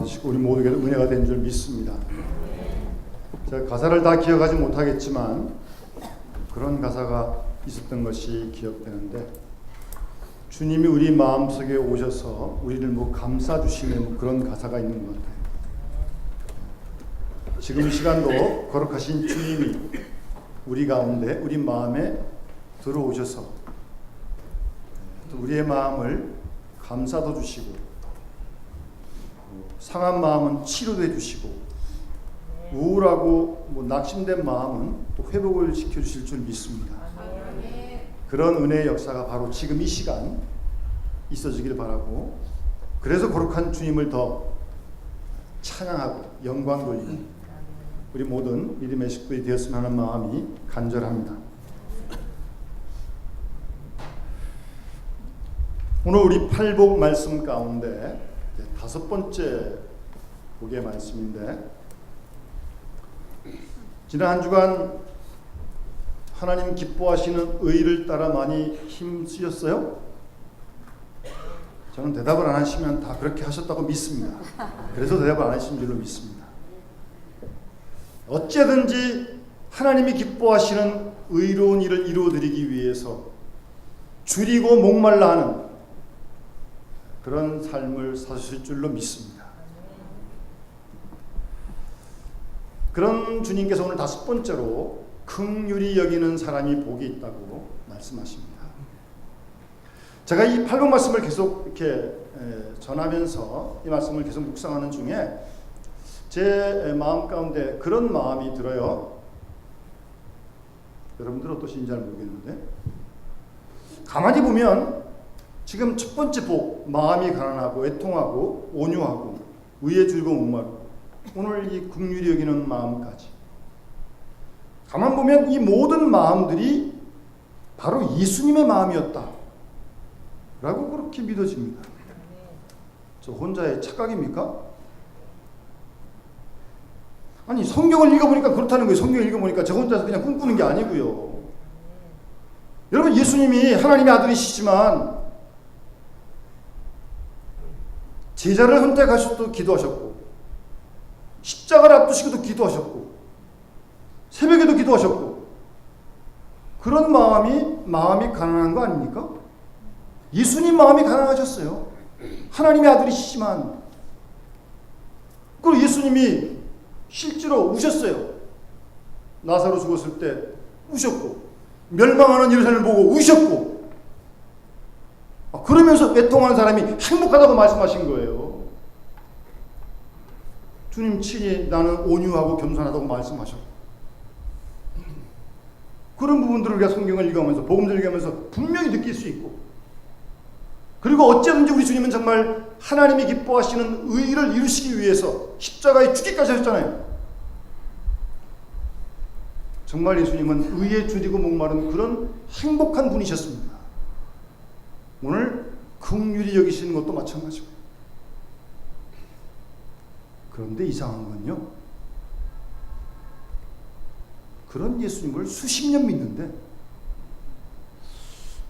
도와주시고 우리 모두에게 은혜가 된 줄 믿습니다. 제가 가사를 다 기억하지 못하겠지만 그런 가사가 있었던 것이 기억되는데, 주님이 우리 마음속에 오셔서 우리를 감싸주시는 그런 가사가 있는 것 같아요. 지금 이 시간도 거룩하신 주님이 우리 가운데, 우리 마음에 들어오셔서 또 우리의 마음을 감싸도 주시고, 상한 마음은 치료도 해주시고, 우울하고 낙심된 마음은 또 회복을 시켜주실 줄 믿습니다. 그런 은혜의 역사가 바로 지금 이 시간 있어지길 바라고, 그래서 거룩한 주님을 더 찬양하고 영광 돌리는 우리 모든 믿음의 식구들이 되었으면 하는 마음이 간절합니다. 오늘 우리 팔복 말씀 가운데 5번째 복의 말씀인데, 지난 한 주간 하나님 기뻐하시는 의를 따라 많이 힘쓰셨어요? 저는 대답을 안 하시면 다 그렇게 하셨다고 믿습니다. 그래서 대답을 안 하신 줄로 믿습니다. 어째든지 하나님이 기뻐하시는 의로운 일을 이루어드리기 위해서 줄이고 목말라 하는 그런 삶을 사실 줄로 믿습니다. 그런 주님께서 오늘 5번째로 긍휼히 여기는 사람이 복이 있다고 말씀하십니다. 제가 이 팔복 말씀을 계속 이렇게 전하면서 이 말씀을 계속 묵상하는 중에 제 마음 가운데 그런 마음이 들어요. 여러분들 어떠신지 잘 모르겠는데, 가만히 보면 지금 첫 번째 복, 마음이 가난하고 애통하고 온유하고 의에 줄고 목마르고, 오늘 이 긍휼히 여기는 마음까지, 가만 보면 이 모든 마음들이 바로 예수님의 마음이었다 라고 그렇게 믿어집니다. 저 혼자의 착각입니까? 아니, 성경을 읽어보니까 그렇다는 거예요. 성경을 읽어보니까 저 혼자서 그냥 꿈꾸는 게 아니고요. 여러분, 예수님이 하나님의 아들이시지만 제자를 선택하셔도 기도하셨고, 십자가를 앞두시고도 기도하셨고, 새벽에도 기도하셨고, 그런 마음이 가난한 거 아닙니까? 예수님 마음이 가난하셨어요. 하나님의 아들이시지만. 그리고 예수님이 실제로 우셨어요. 나사로 죽었을 때 우셨고, 멸망하는 예루살렘을 보고 우셨고, 그러면서 애통하는 사람이 행복하다고 말씀하신 거예요. 주님 친히 나는 온유하고 겸손하다고 말씀하셨고, 그런 부분들을 우리가 성경을 읽으면서, 복음을 읽으면서 분명히 느낄 수 있고, 그리고 어쩌든지 우리 주님은 정말 하나님이 기뻐하시는 의를 이루시기 위해서 십자가에 죽기까지 하셨잖아요. 정말 예수님은 의에 줄이고 목마른 그런 행복한 분이셨습니다. 오늘 긍휼히 여기시는 것도 마찬가지고. 그런데 이상한 건요, 그런 예수님을 수십 년 믿는데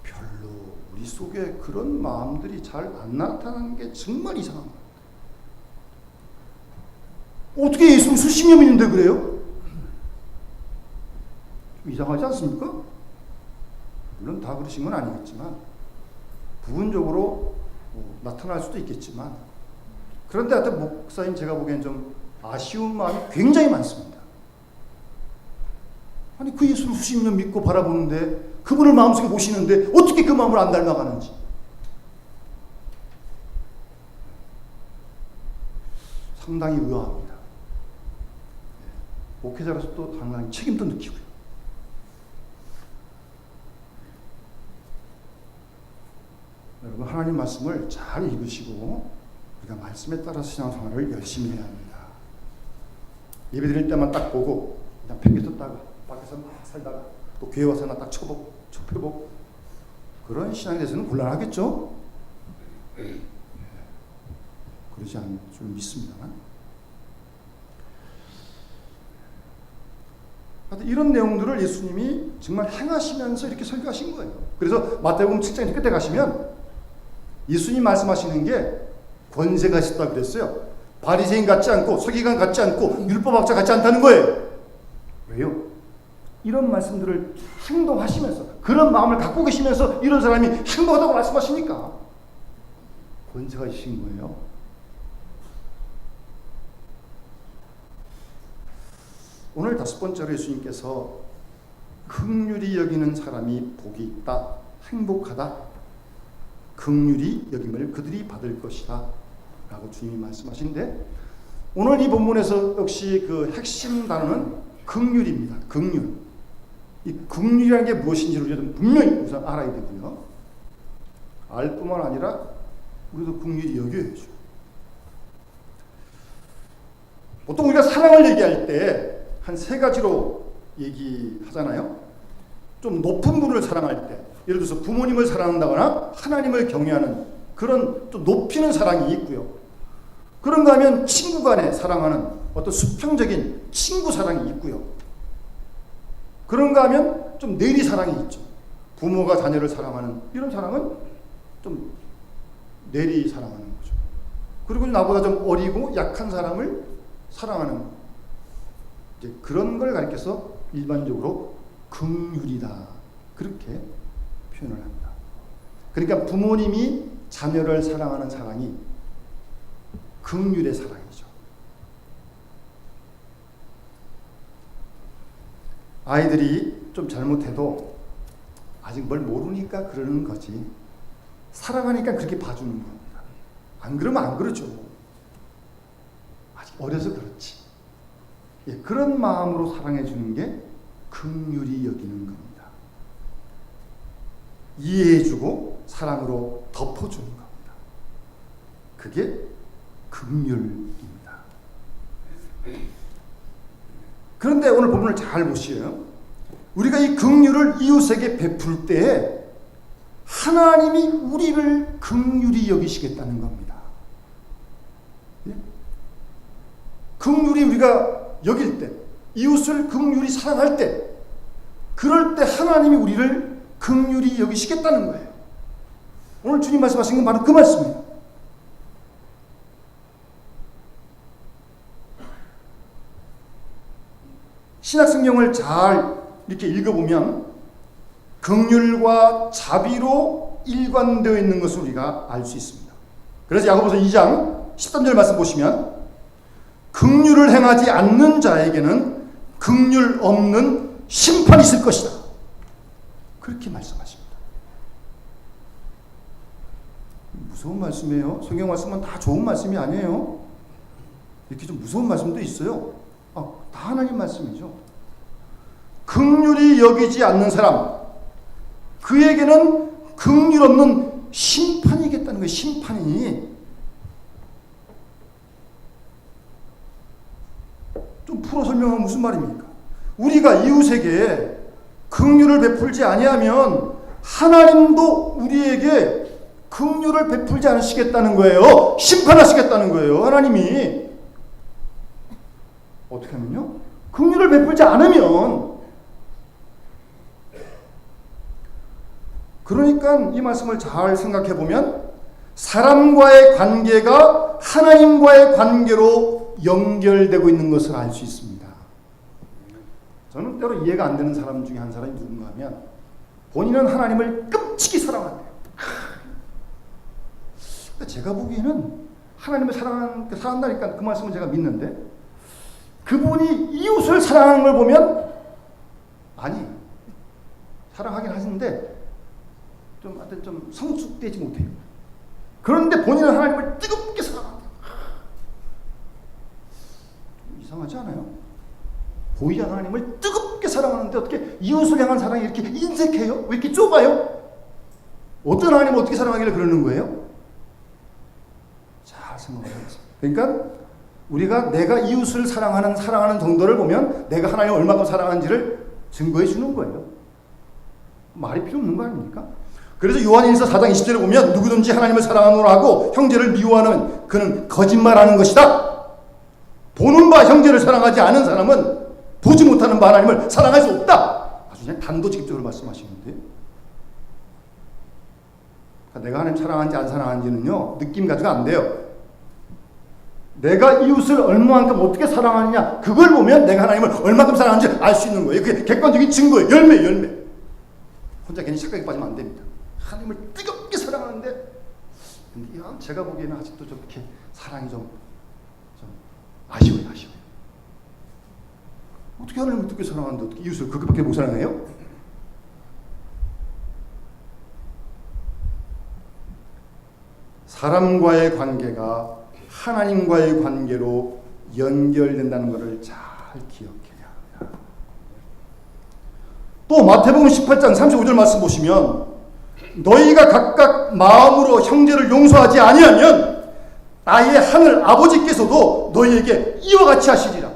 별로 우리 속에 그런 마음들이 잘 안 나타나는 게 정말 이상한 거예요. 어떻게 예수님 수십 년 믿는데 그래요? 좀 이상하지 않습니까? 물론 다 그러신 건 아니겠지만 부분적으로 나타날 수도 있겠지만, 그런데 하여튼 목사님 제가 보기엔 좀 아쉬운 마음이 굉장히 많습니다. 아니, 그 예수를 수십 년 믿고 바라보는데, 그분을 마음속에 모시는데 어떻게 그 마음을 안 닮아가는지 상당히 의아합니다. 목회자로서 또 상당히 책임도 느끼고요. 여러분, 하나님 말씀을 잘 읽으시고 우리가 말씀에 따라서 신앙생활을 열심히 해야 합니다. 예배 드릴 때만 딱 보고 그냥 팽개쳤다가 밖에서 막 살다가 또 교회 와서 딱 쳐보고 펴보고, 그런 신앙에 대해서는 곤란하겠죠? 그러지 않을 줄 믿습니다만, 이런 내용들을 예수님이 정말 행하시면서 이렇게 설교하신 거예요. 그래서 마태복음 7장 끝에 가시면 예수님 말씀하시는 게 권세가 있었다 그랬어요. 바리새인 같지 않고 서기관 같지 않고 율법학자 같지 않다는 거예요. 왜요? 이런 말씀들을 행동하시면서 그런 마음을 갖고 계시면서 이런 사람이 행동하다고 말씀하시니까 권세가 있으신 거예요. 오늘 5번째로 예수님께서 긍휼히 여기는 사람이 복이 있다, 행복하다, 긍휼히 여김을 그들이 받을 것이다 라고 주님이 말씀하시는데, 오늘 이 본문에서 역시 그 핵심 단어는 긍휼입니다. 긍휼. 이 긍휼이라는 게 무엇인지를 우리가 분명히 우선 알아야 되고요. 알 뿐만 아니라 우리도 긍휼히 여겨야죠. 보통 우리가 사랑을 얘기할 때 한 3가지로 얘기하잖아요. 좀 높은 분을 사랑할 때, 예를 들어서 부모님을 사랑한다거나 하나님을 경외하는 그런 좀 높이는 사랑이 있고요. 그런가 하면 친구 간에 사랑하는 어떤 수평적인 친구 사랑이 있고요. 그런가 하면 좀 내리 사랑이 있죠. 부모가 자녀를 사랑하는 이런 사랑은 좀 내리 사랑하는 거죠. 그리고 나보다 좀 어리고 약한 사람을 사랑하는, 이제 그런 걸 가리켜서 일반적으로 긍휼이다 그렇게 표현을 합니다. 그러니까 부모님이 자녀를 사랑하는 사랑이 긍휼의 사랑이죠. 아이들이 좀 잘못해도 아직 뭘 모르니까 그러는 거지, 사랑하니까 그렇게 봐주는 겁니다. 안 그러면 안 그러죠. 아직 어려서 그렇지. 예, 그런 마음으로 사랑해 주는 게 긍휼히 여기는 겁니다. 이해해주고 사랑으로 덮어주는 겁니다. 그게 긍휼입니다. 그런데 오늘 본문을 잘 보시요. 우리가 이 긍휼을 이웃에게 베풀 때 하나님이 우리를 긍휼히 여기시겠다는 겁니다. 예? 긍휼히 우리가 여길 때, 이웃을 긍휼히 사랑할 때, 그럴 때 하나님이 우리를 긍휼히 여기시겠다는 거예요. 오늘 주님 말씀하신 건 바로 그 말씀이에요. 신약성경을 잘 이렇게 읽어보면 긍휼과 자비로 일관되어 있는 것을 우리가 알 수 있습니다. 그래서 야고보서 2장 13절 말씀 보시면 긍휼을 행하지 않는 자에게는 긍휼 없는 심판이 있을 것이다, 그렇게 말씀하십니다. 무서운 말씀이에요. 성경 말씀은 다 좋은 말씀이 아니에요. 이렇게 좀 무서운 말씀도 있어요. 다 하나님 말씀이죠. 긍휼히 여기지 않는 사람, 그에게는 긍휼 없는 심판이겠다는 거예요. 심판이. 좀 풀어 설명하면 무슨 말입니까? 우리가 이웃에게 긍휼을 베풀지 아니하면 하나님도 우리에게 긍휼을 베풀지 않으시겠다는 거예요. 심판하시겠다는 거예요. 하나님이. 어떻게 하면요? 긍휼을 베풀지 않으면. 그러니까 이 말씀을 잘 생각해 보면 사람과의 관계가 하나님과의 관계로 연결되고 있는 것을 알 수 있습니다. 저는 때로 이해가 안 되는 사람 중에 한 사람이 누군가 하면 본인은 하나님을 끔찍이 사랑한대요. 제가 보기에는 하나님을 사랑한다니까 그 말씀을 제가 믿는데, 그분이 이웃을 사랑하는 걸 보면 아니, 사랑하긴 하시는데 좀 성숙되지 못해요. 그런데 본인은 하나님을 뜨겁게 사랑한대요. 이상하지 않아요? 보이지 않는 하나님을 뜨겁게 사랑하는데 어떻게 이웃을 향한 사랑이 이렇게 인색해요? 왜 이렇게 좁아요? 어떤 하나님을 어떻게 사랑하길래 그러는 거예요? 잘 생각해보세요. 그러니까 우리가 내가 이웃을 사랑하는 정도를 보면 내가 하나님을 얼마큼 사랑하는지를 증거해 주는 거예요. 말이 필요 없는 거 아닙니까? 그래서 요한일서 4장 20절에 보면 누구든지 하나님을 사랑하노라 하고 형제를 미워하는 그는 거짓말하는 것이다. 보는 바 형제를 사랑하지 않은 사람은 보지 못하는 바 하나님을 사랑할 수 없다. 아주 그냥 단도직입적으로 말씀하시는데, 그러니까 내가 하나님 사랑하는지 안 사랑하는지는요 느낌 가지고 안 돼요. 내가 이웃을 얼마만큼 어떻게 사랑하느냐, 그걸 보면 내가 하나님을 얼마만큼 사랑하는지 알 수 있는 거예요. 그게 객관적인 증거예요. 열매. 혼자 괜히 착각에 빠지면 안 됩니다. 하나님을 뜨겁게 사랑하는데, 근데 제가 보기에는 아직도 좀 이렇게 사랑이 좀 아쉬워요. 어떻게 하나님을 뜨겁게 사랑하는데 어떻게 이웃을 그렇게밖에 못 사랑해요? 사람과의 관계가 하나님과의 관계로 연결된다는 것을 잘 기억해야 합니다. 또 마태복음 18장 35절 말씀 보시면 너희가 각각 마음으로 형제를 용서하지 아니하면 나의 하늘 아버지께서도 너희에게 이와 같이 하시리라.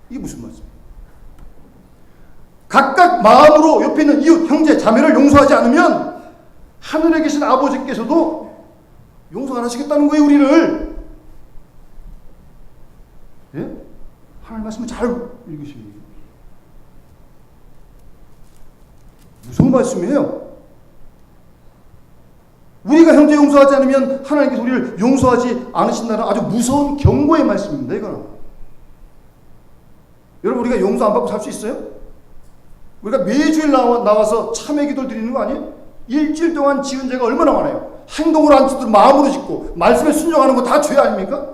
이게 무슨 말씀이에요? 각각 마음으로 옆에 있는 이웃, 형제, 자매를 용서하지 않으면 하늘에 계신 아버지께서도 용서 안 하시겠다는 거예요, 우리를. 예? 하나님 말씀을 잘 읽으시면 무서운 말씀이에요. 우리가 형제 용서하지 않으면 하나님께서 우리를 용서하지 않으신다는 아주 무서운 경고의 말씀입니다, 이거는. 여러분, 우리가 용서 안 받고 살 수 있어요? 우리가 매주일 나와서 참회 기도를 드리는 거 아니에요? 일주일 동안 지은 죄가 얼마나 많아요? 행동으로 안 짓고 마음으로 짓고 말씀에 순종하는 거 다 죄 아닙니까?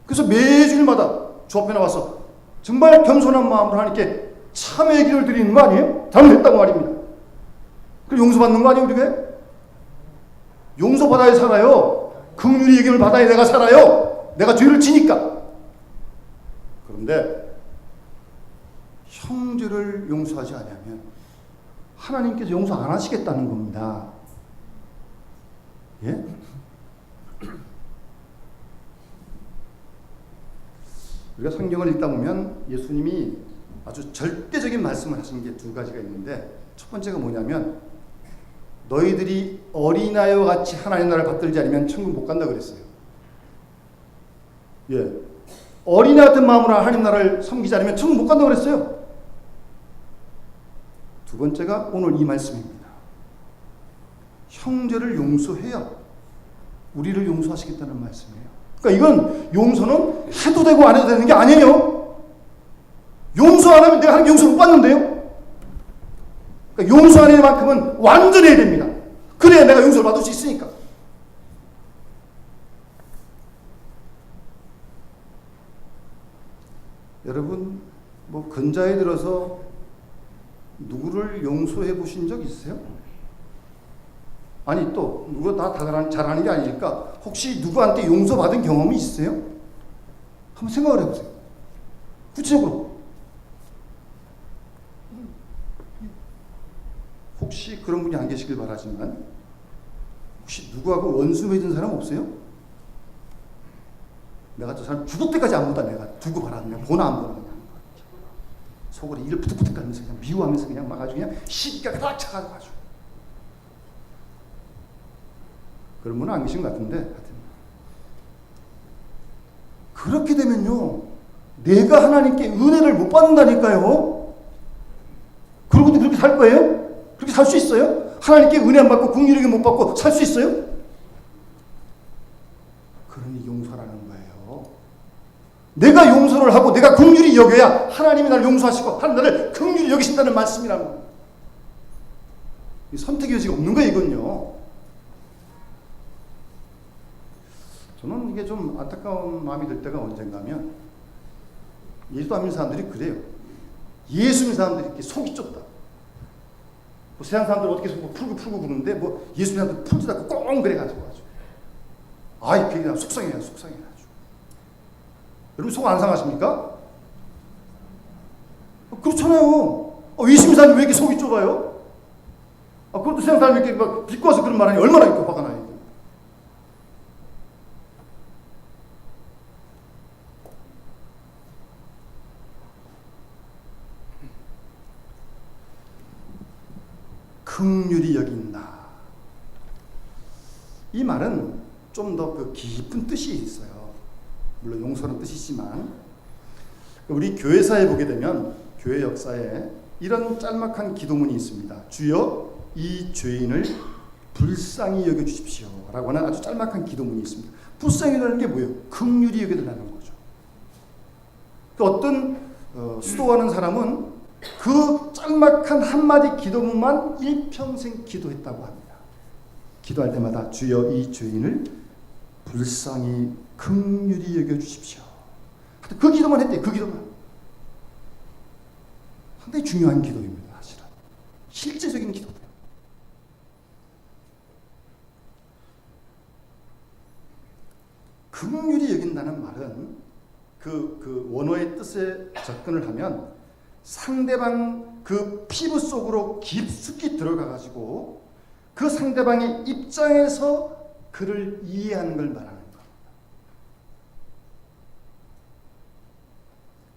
그래서 매주일마다 주 앞에 나와서 정말 겸손한 마음으로 하나님께 참회의 기도를 드리는 거 아니에요? 잘못했다고 말입니다. 그럼 용서받는 거 아니에요, 우리가? 용서받아야 살아요. 긍휼의 얘기를 받아야 내가 살아요. 내가 죄를 지니까. 그런데 형제를 용서하지 않으면 하나님께서 용서 안 하시겠다는 겁니다. 예? 우리가 성경을 읽다 보면 예수님이 아주 절대적인 말씀을 하신 게 두 가지가 있는데, 첫 번째가 뭐냐면 너희들이 어린아이와 같이 하나님 나라를 받들지 않으면 천국 못 간다 그랬어요. 예, 어린아이 같은 마음으로 하나님 나라를 섬기지 않으면 천국 못 간다 그랬어요. 두 번째가 오늘 이 말씀입니다. 형제를 용서해야 우리를 용서하시겠다는 말씀이에요. 그러니까 이건 용서는 해도 되고 안 해도 되는 게 아니에요. 용서 안 하면 내가 하나님 용서 못 받는데요. 그러니까 용서하는 만큼은 완전해야 됩니다. 그래야 내가 용서를 받을 수 있으니까. 여러분, 뭐 근자에 들어서 누구를 용서해 보신 적 있으세요? 아니, 또 누가 다 잘하는 게 아니니까 혹시 누구한테 용서받은 경험이 있으세요? 한번 생각을 해보세요. 구체적으로. 혹시 그런 분이 안 계시길 바라지만 혹시 누구하고 원수 맺은 사람 없어요? 내가 저 사람 죽을 때까지 안 본다. 내가 두고 바라는 보나 안 보나 그냥 속으로 이를 부득부득 가면서 그냥 미워하면서 그냥 막 아주 그냥 시기가 딱 차가지고 아주. 그런 분은 안 계신 것 같은데, 하여튼 그렇게 되면요, 내가 하나님께 은혜를 못 받는다니까요. 그러고도 그렇게 살 거예요? 그렇게 살 수 있어요? 하나님께 은혜 안 받고 긍휼하게 못 받고 살 수 있어요? 그러니 용서라는 거예요. 내가 용서를 하고 내가 긍휼히 여겨야 하나님이 나를 용서하시고 하나님 나를 긍휼히 여기신다는 말씀이라는 거예요. 선택의 여지가 없는 거예요, 이건요. 저는 이게 좀 안타까운 마음이 들 때가 언젠가면, 예수도 안 믿는 사람들이 그래요. 예수 믿는 사람들이 이렇게 속이 좁다. 뭐 세상 사람들 어떻게 뭐 풀고 부르는데 뭐 예수 믿는 사람들 풀지도 않고 꽁 그래가지고 아주. 아이, 그냥 속상해요. 아주. 여러분 속 안 상하십니까? 그렇잖아요. 예수 믿는 사람이 왜 이렇게 속이 좁아요? 그것도 세상 사람이 이렇게 막 비꼬아서 그런 말 하니 얼마나 이렇게 화가 나요. 긍휼히 여긴다. 이 말은 좀 더 그 깊은 뜻이 있어요. 물론 용서는 뜻이지만, 우리 교회사에 보게 되면 교회 역사에 이런 짤막한 기도문이 있습니다. 주여 이 죄인을 불쌍히 여겨주십시오 라고 하는 아주 짤막한 기도문이 있습니다. 불쌍히 여긴다는 게 뭐예요? 긍휼히 여겨달라는 거죠. 그 어떤 수도하는 사람은 그 짤막한 한마디 기도문만 일평생 기도했다고 합니다. 기도할 때마다 주여 이 죄인을 불쌍히 긍휼히 여겨주십시오. 그 기도만 했대요. 그 기도만. 상당히 중요한 기도입니다. 사실은. 실제적인 기도예요. 긍휼히 여긴다는 말은 그 원어의 뜻에 접근을 하면 상대방 그 피부 속으로 깊숙이 들어가가지고 그 상대방의 입장에서 그를 이해하는 걸 말하는 겁니다.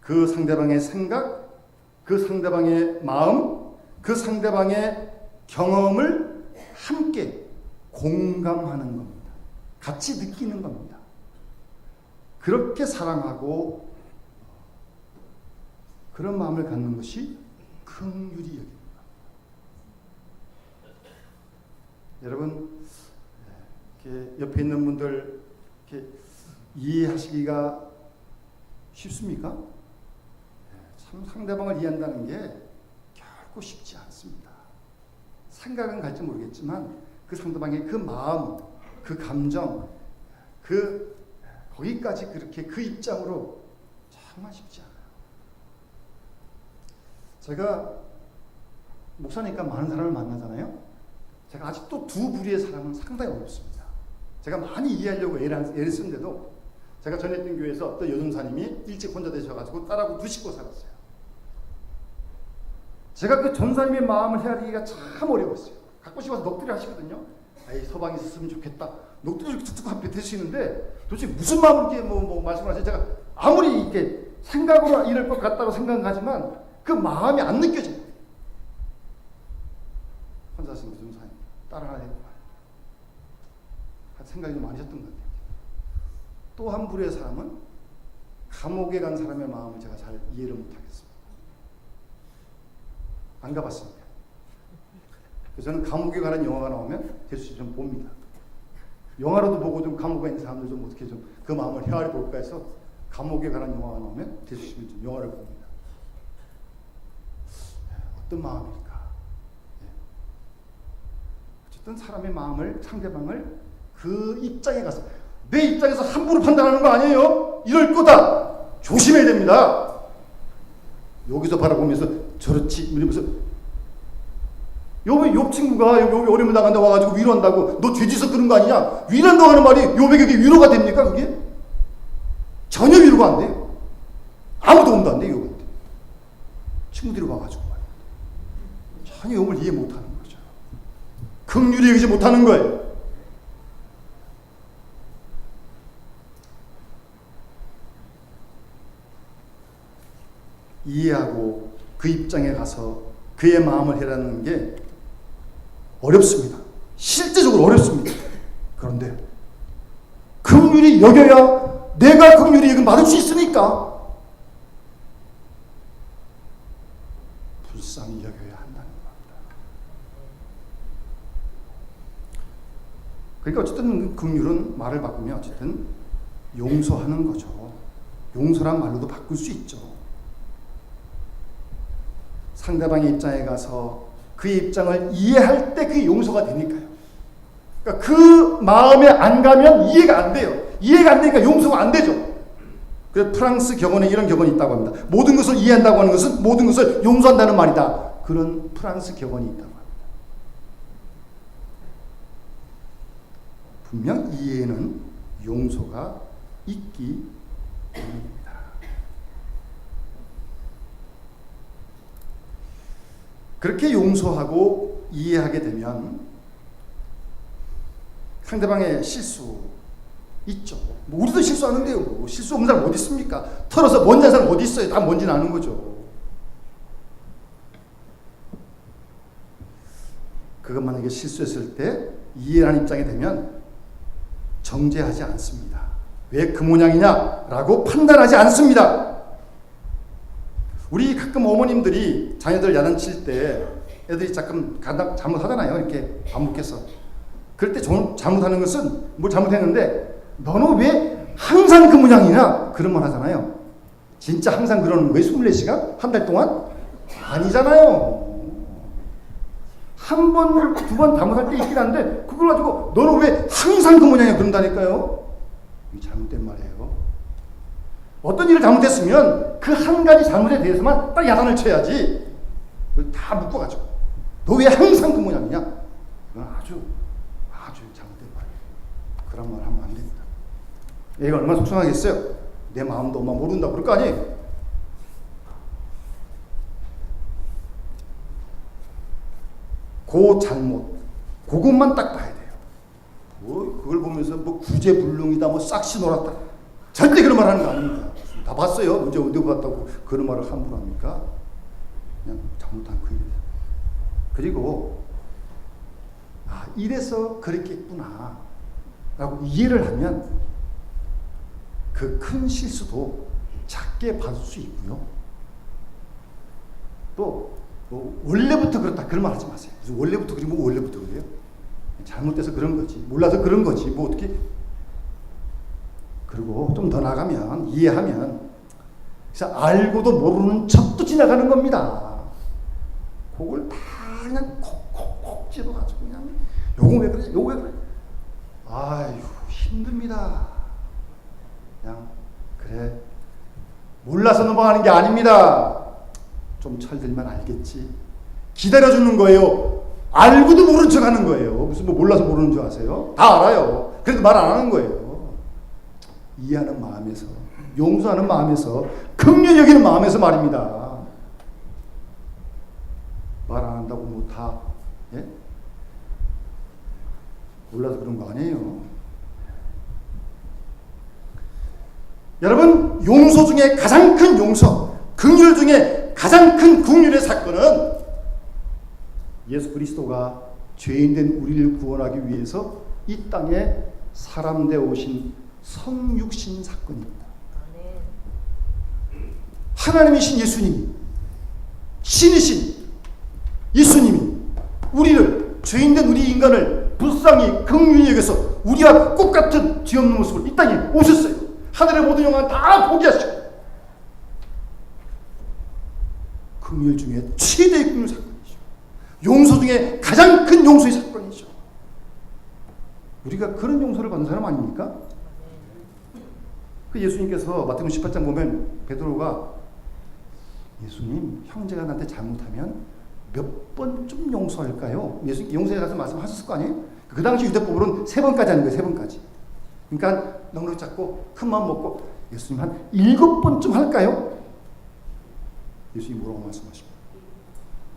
그 상대방의 생각, 그 상대방의 마음, 그 상대방의 경험을 함께 공감하는 겁니다. 같이 느끼는 겁니다. 그렇게 사랑하고 그런 마음을 갖는 것이 긍휼히 여깁니다. 여러분, 이렇게 옆에 있는 분들 이렇게 이해하시기가 쉽습니까? 참 상대방을 이해한다는 게 결코 쉽지 않습니다. 생각은 갈지 모르겠지만 그 상대방의 그 마음, 그 감정, 거기까지 그렇게 그 입장으로 정말 쉽지 않아요. 제가 목사니까 많은 사람을 만나잖아요. 제가 아직도 두 부류의 사람은 상당히 어렵습니다. 제가 많이 이해하려고 애를 쓰는데도 제가 전에 있던 교회에서 어떤 여전사님이 일찍 혼자 되셔가지고 딸하고 두 식구 살았어요. 제가 그 전사님의 마음을 헤아리기가 참 어려웠어요. 가끔씩 와서 넋두리 하시거든요. 아이 서방이 있었으면 좋겠다. 넋두리 이렇게 툭툭 한번 뱉으시는데 도대체 무슨 마음으로 이렇게 말씀을 하세요? 제가 아무리 이렇게 생각으로 이럴 것 같다고 생각은 하지만 그 마음이 안 느껴져요. 혼자 하신 무슨 사님 딸 하나 있고 생각이 좀 많으셨던 것 같아요. 또 한 부류의 사람은 감옥에 간 사람의 마음을 제가 잘 이해를 못하겠습니다. 안 가봤습니다. 그래서 저는 감옥에 가는 영화가 나오면 대수씨 좀 봅니다. 영화로도 보고 좀 감옥에 있는 사람들 좀 어떻게 좀 그 마음을 헤아려 볼까 해서 감옥에 가는 영화가 나오면 대수씨 좀 영화를 봅니다. 어떤 마음일까? 어쨌든 사람의 마음을, 상대방을 그 입장에 가서 내 입장에서 함부로 판단하는 거 아니에요? 이럴 거다. 조심해야 됩니다. 여기서 바라보면서 저렇지 이러면서 욥 친구가 여기 어려움을 당한다 와가지고 위로한다고 너 죄짓어 그런 거 아니냐? 위로한다고 하는 말이 욥에게 위로가 됩니까? 그게? 전혀 위로가 안 돼요. 아무 도움도 안 돼요. 욥한테. 친구들이 와가지고 전혀 욥을 이해 못하는 거죠. 긍휼히 여기지 못하는 거예요. 이해하고 그 입장에 가서 그의 마음을 헤아리는 게 어렵습니다. 실제적으로 어렵습니다. 그런데 긍휼히 여겨야 내가 긍휼히 여김 받을 수 있으니까 불쌍히 여겨야 한다는 겁니다. 그러니까 어쨌든 긍휼은 말을 바꾸면 어쨌든 용서하는 거죠. 용서란 말로도 바꿀 수 있죠. 상대방의 입장에 가서 그의 입장을 이해할 때 그게 용서가 되니까요. 그러니까 그 마음에 안 가면 이해가 안 돼요. 이해가 안 되니까 용서가 안 되죠. 그래서 프랑스 격언에 이런 격언이 있다고 합니다. 모든 것을 이해한다고 하는 것은 모든 것을 용서한다는 말이다. 그런 프랑스 격언이 있다고 합니다. 분명 이해에는 용서가 있기 때문입니다. 그렇게 용서하고 이해하게 되면 상대방의 실수 있죠. 뭐 우리도 실수하는데요. 뭐 실수 없는 사람 어디 있습니까? 털어서 먼지 한 사람 어디 있어요? 다 먼지는 아는 거죠. 그가 만약에 실수했을 때 이해하는 입장이 되면 정죄하지 않습니다. 왜 그 모양이냐라고 판단하지 않습니다. 우리 가끔 어머님들이 자녀들 야단칠 때 애들이 가끔 잘못하잖아요. 이렇게 반복해서. 그럴 때 잘못하는 것은 뭘 잘못했는데 너는 왜 항상 그 모양이냐? 그런 말 하잖아요. 진짜 항상 그러는 거예요? 24시간? 한 달 동안? 아니잖아요. 한 번, 두 번 잘못할 때 있긴 한데 그걸 가지고 너는 왜 항상 그 모양이야? 그런다니까요. 이게 잘못된 말이에요. 어떤 일을 잘못했으면 그 한 가지 잘못에 대해서만 딱 야단을 쳐야지. 그걸 다 묶어가지고 너 왜 항상 그 모양이냐? 그건 아주 잘못된 말이에요. 그런 말 하면 안 됩니다. 얘가 얼마나 속상하겠어요? 내 마음도 엄마 모른다 그럴 거 아니에요? 그 잘못, 그것만 딱 봐야 돼요. 그걸 보면서 구제불능이다, 싹시 놀았다. 절대 그런 말 하는 거 아닙니다. 다 봤어요. 문제 어디 봤다고 그런 말을 함부로 합니까? 그냥 잘못한 그 일이에요. 그리고 이래서 그랬겠구나 라고 이해를 하면 그 큰 실수도 작게 봐줄 수 있고요. 또 원래부터 그렇다 그런 말 하지 마세요. 무슨 원래부터 그리고 원래부터 그래요? 잘못돼서 그런 거지, 몰라서 그런 거지, 어떻게. 그리고 좀 더 나가면 이해하면 그래서 알고도 모르는 척도 지나가는 겁니다. 그걸 다 그냥 콕콕콕 집어가지고 그냥 요거 왜 그래, 요거 왜 그래. 아유 힘듭니다. 그냥 그래 몰라서 넘어가는 게 아닙니다. 좀 철들면 알겠지. 기다려주는 거예요. 알고도 모른 척 하는 거예요. 무슨 몰라서 모르는 줄 아세요? 다 알아요. 그래도 말 안 하는 거예요. 이해하는 마음에서, 용서하는 마음에서, 긍휼히 여기는 마음에서 말입니다. 말 안 한다고 다 예? 몰라서 그런 거 아니에요. 여러분, 용서 중에 가장 큰 용서, 긍휼 중에 가장 큰 긍휼의 사건은 예수 그리스도가 죄인된 우리를 구원하기 위해서 이 땅에 사람 되어 오신 성육신 사건입니다. 하나님이신 예수님이, 신이신 예수님이 우리를, 죄인된 우리 인간을 불쌍히 긍휼히 여겨서 우리와 똑같은 죄 없는 모습을 이 땅에 오셨어요. 하늘의 모든 영광 다 포기하시고 긍휼 중에 최대의 긍휼 사건이죠. 용서 중에 가장 큰 용서의 사건이죠. 우리가 그런 용서를 받는 사람 아닙니까? 그 예수님께서 마태복음 18장 보면 베드로가 예수님, 형제가 나한테 잘못하면 몇 번쯤 용서할까요? 예수님 용서에 가서 말씀하셨을 거 아니에요? 그 당시 유대법으로는 3번까지 하는 거예요. 3번까지. 그러니까 넉넉 잡고 큰 마음 먹고 예수님 한 7번쯤 할까요? 예수님이 뭐라고 말씀하십니까?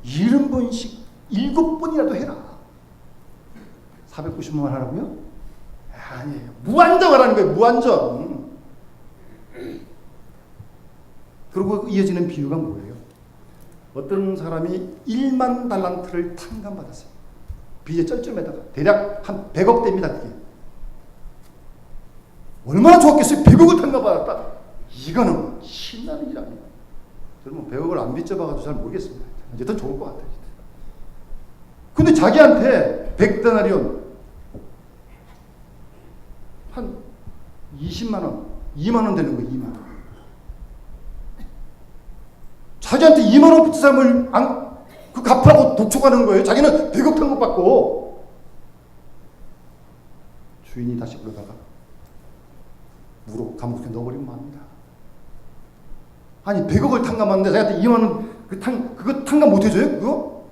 70번씩 7번이라도 해라. 490만 하라고요? 아니에요. 무한정 하라는 거예요. 무한정. 그리고 이어지는 비유가 뭐예요? 어떤 사람이 1만 달란트를 탕감받았어요. 빚의 쩔쩔매다가 대략 한 100억 됩니다. 그게. 얼마나 좋았겠어요. 100억을 탕감받았다. 이거는 신나는 일 아니에요. 저는 100억을 안 빚져봐가지고 잘 모르겠습니다. 어쨌든 좋을 것 같아요. 근데 자기한테 100데나리온 한 20만 원, 2만 원 되는 거예요. 2만 원. 자기한테 2만 원 빚진 사람을 그 갚으라고 독촉하는 거예요. 자기는 100억 탕감 받고. 주인이 다시 불러다가 무로 감옥에 넣어버리면 맙니다. 아니 100억을 탕감하는데 자기한테 2만 원 그거 탕감 못 해줘요? 그거?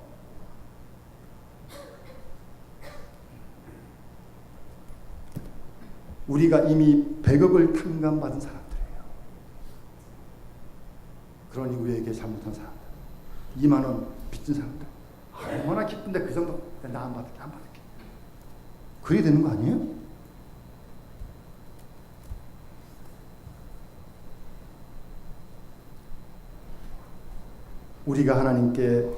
우리가 이미 100억을 탕감받은 사람들이에요. 그러니 우리에게 잘못한 사람들, 2만 원 빚진 사람들, 얼마나 기쁜데 그 정도 나 안 받을게, 안 받을게. 그래야 되는 거 아니에요? 우리가 하나님께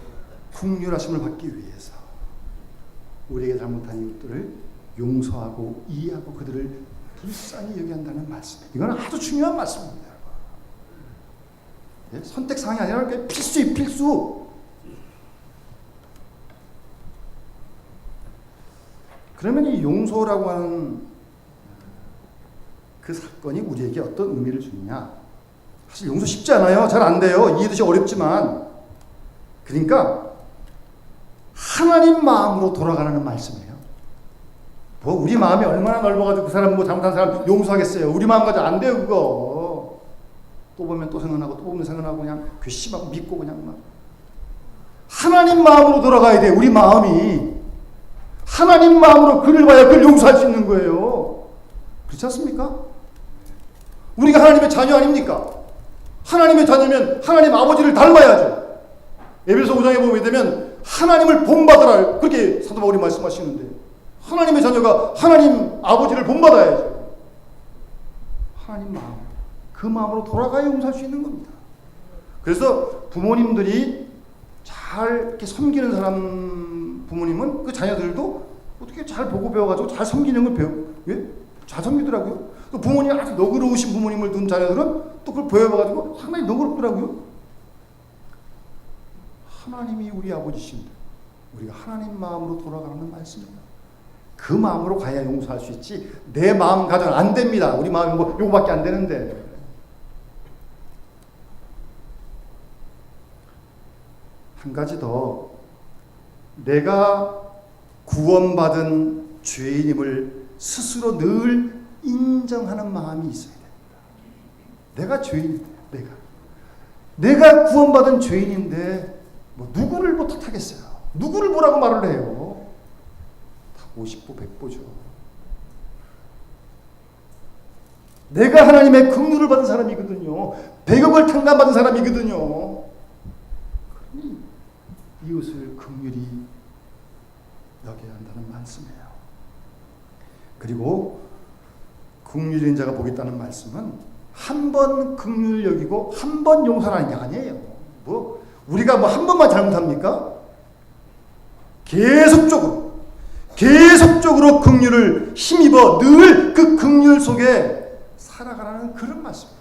긍휼하심을 받기 위해서 우리에게 잘못한 이웃들을 용서하고 이해하고 그들을 불쌍히 여겨야 한다는 말씀이에요. 이건 아주 중요한 말씀입니다. 예? 선택사항이 아니라 필수예요. 필수. 그러면 이 용서라고 하는 그 사건이 우리에게 어떤 의미를 주느냐? 사실 용서 쉽지 않아요. 잘 안 돼요. 이해도시 어렵지만. 그러니까 하나님 마음으로 돌아가라는 말씀이에요. 뭐 우리 마음이 얼마나 넓어가지고 그 사람 뭐 잘못한 사람 용서하겠어요. 우리 마음 가지고 안 돼요 그거. 또 보면 또 생각나고 또 보면 생각나고 그냥 괘씸하고 믿고 그냥 막. 하나님 마음으로 돌아가야 돼. 우리 마음이. 하나님 마음으로 그를 봐야 그를 용서할 수 있는 거예요. 그렇지 않습니까? 우리가 하나님의 자녀 아닙니까? 하나님의 자녀면 하나님 아버지를 닮아야죠. 에베소 5장에 보게 되면 하나님을 본받으라 그렇게 사도 바울이 말씀하시는데 하나님의 자녀가 하나님 아버지를 본받아야죠. 하나님 마음, 그 마음으로 돌아가야 용서할 수 있는 겁니다. 그래서 부모님들이 잘 이렇게 섬기는 사람 부모님은 그 자녀들도 어떻게 잘 보고 배워가지고 잘 섬기는 걸 잘 섬기더라고요. 또 부모님이 아주 너그러우신 부모님을 둔 자녀들은 또 그걸 배워봐가지고 상당히 너그럽더라고요. 하나님이 우리 아버지신데 우리가 하나님 마음으로 돌아가는 말씀이에요. 그 마음으로 가야 용서할 수 있지 내 마음 가져는 안 됩니다. 우리 마음이 뭐 요거밖에 안 되는데. 한 가지 더, 내가 구원받은 죄인임을 스스로 늘 인정하는 마음이 있어야 됩니다. 내가 죄인인데, 내가 구원받은 죄인인데 뭐 누구를 뭐 탓하겠어요? 누구를 뭐라고 말을 해요? 다 50보 100보죠. 내가 하나님의 긍휼을 받은 사람이거든요. 100억을 탕감받은 사람이거든요. 그러니 이웃을 긍휼히 여겨야 한다는 말씀이에요. 그리고 긍휼인 자가 복이 있다는 말씀은 한 번 긍휼 여기고 한 번 용서하는 게 아니에요. 뭐 우리가 뭐 한 번만 잘못합니까? 계속적으로 긍휼을 힘입어 늘 그 긍휼 속에 살아가라는 그런 말씀이에요.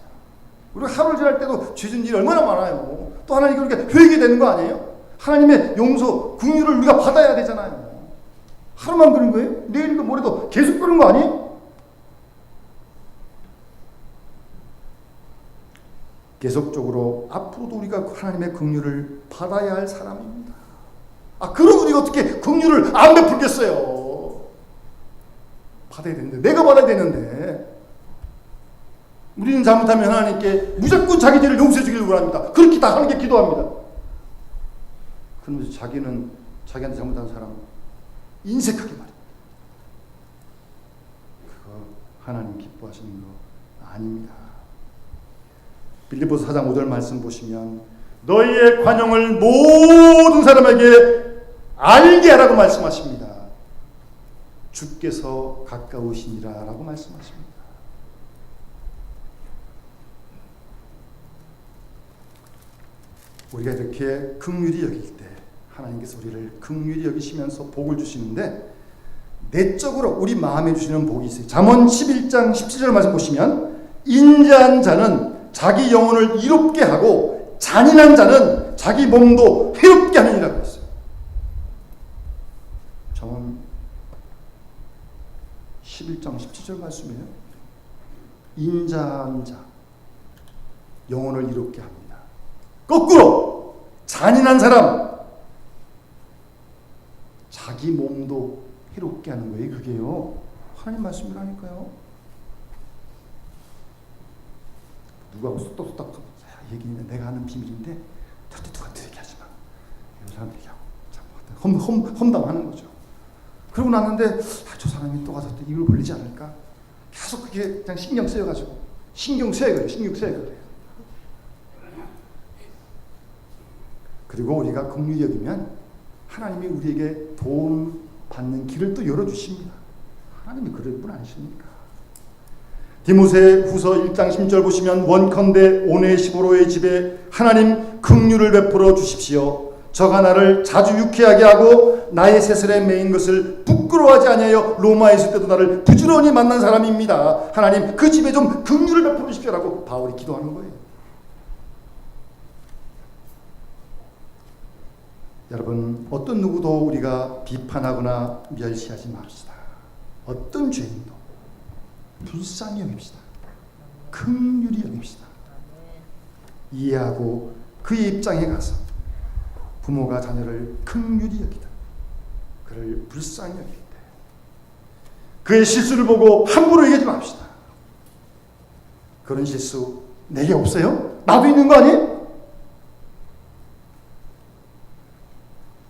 우리가 하루를 지날 때도 죄진 일이 얼마나 많아요. 또 하나님 그렇게 회개되는 거 아니에요? 하나님의 용서, 긍휼을 우리가 받아야 되잖아요. 하루만 그런 거예요? 내일도 모레도 계속 그런 거 아니에요? 계속적으로 앞으로도 우리가 하나님의 긍휼을 받아야 할 사람입니다. 그럼 우리가 어떻게 긍휼을 안 베풀겠어요? 받아야 되는데, 내가 받아야 되는데. 우리는 잘못하면 하나님께 무조건 자기 죄를 용서해 주기를 원합니다. 그렇게 다 하는 게 기도합니다. 그러면서 자기는 자기한테 잘못한 사람 인색하게 말입니다. 그거 하나님 기뻐하시는 거 아닙니다. 빌립보서 4장 5절 말씀 보시면 너희의 관용을 모든 사람에게 알게 하라고 말씀하십니다. 주께서 가까우시니라 라고 말씀하십니다. 우리가 이렇게 긍휼히 여길 때 하나님께서 우리를 긍휼히 여기시면서 복을 주시는데 내적으로 우리 마음에 주시는 복이 있어요. 잠언 11장 17절 말씀 보시면 인자한 자는 자기 영혼을 이롭게 하고 잔인한 자는 자기 몸도 해롭게 하느니라고 했어요. 잠언 11장 17절 말씀이에요. 인자한 자 영혼을 이롭게 합니다. 거꾸로 잔인한 사람 자기 몸도 해롭게 하는 거예요. 그게요. 하나님 말씀이라니까요. 누가 쏙쏙쏙 얘기는 내가 하는 비밀인데 절대 누구한테 얘기하지 마. 이런 사람 얘기하고 험담하는 거죠. 그러고 났는데 저 사람이 또 가서 또 입을 벌리지 않을까? 계속 그게 그냥 신경 쓰여가지고 신경 쓰여요. 그리고 우리가 긍휼히 여기면 하나님이 우리에게 도움 받는 길을 또 열어주십니다. 하나님이 그럴 분 아니십니까? 디모세 후서 1장 10절 보시면 원컨대 오네시보로의 집에 하나님 긍휼을 베풀어 주십시오. 저가 나를 자주 유쾌하게 하고 나의 세슬에 매인 것을 부끄러워하지 아니하여 로마에 있을 때도 나를 부지런히 만난 사람입니다. 하나님 그 집에 좀 긍휼을 베풀어 주십시오라고 바울이 기도하는 거예요. 여러분 어떤 누구도 우리가 비판하거나 멸시하지 맙시다. 어떤 죄인도 불쌍히 여깁시다. 긍휼히 여깁시다. 이해하고 그의 입장에 가서 부모가 자녀를 긍휼히 여기다. 그를 불쌍히 여길 때 그의 실수를 보고 함부로 얘기하지 맙시다. 그런 실수 내게 없어요? 나도 있는 거 아니에요?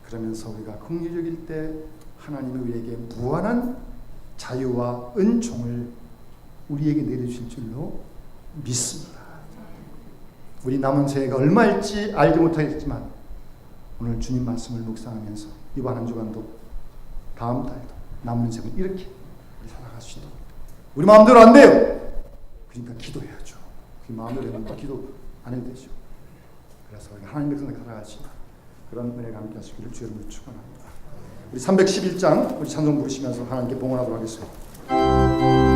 그러면서 우리가 긍휼히 여길 때 하나님이 우리에게 무한한 자유와 은총을 우리에게 내려주실 줄로 믿습니다. 우리 남은 새해가 얼마일지 알지 못하겠지만 오늘 주님 말씀을 묵상하면서 이번 한 주간도 다음 달도 남은 생을 이렇게 살아갈 수 있도록 우리 마음대로 안 돼요. 그러니까 기도해야죠. 그 마음대로 하면 기도 안 해도 되죠. 그래서 하나님의 백성을 살아갈 수 있는 그런 은혜가 함께 하시기를 주의 이름으로 축원합니다. 우리 311장 우리 찬송 부르시면서 하나님께 봉헌하도록 하겠습니다.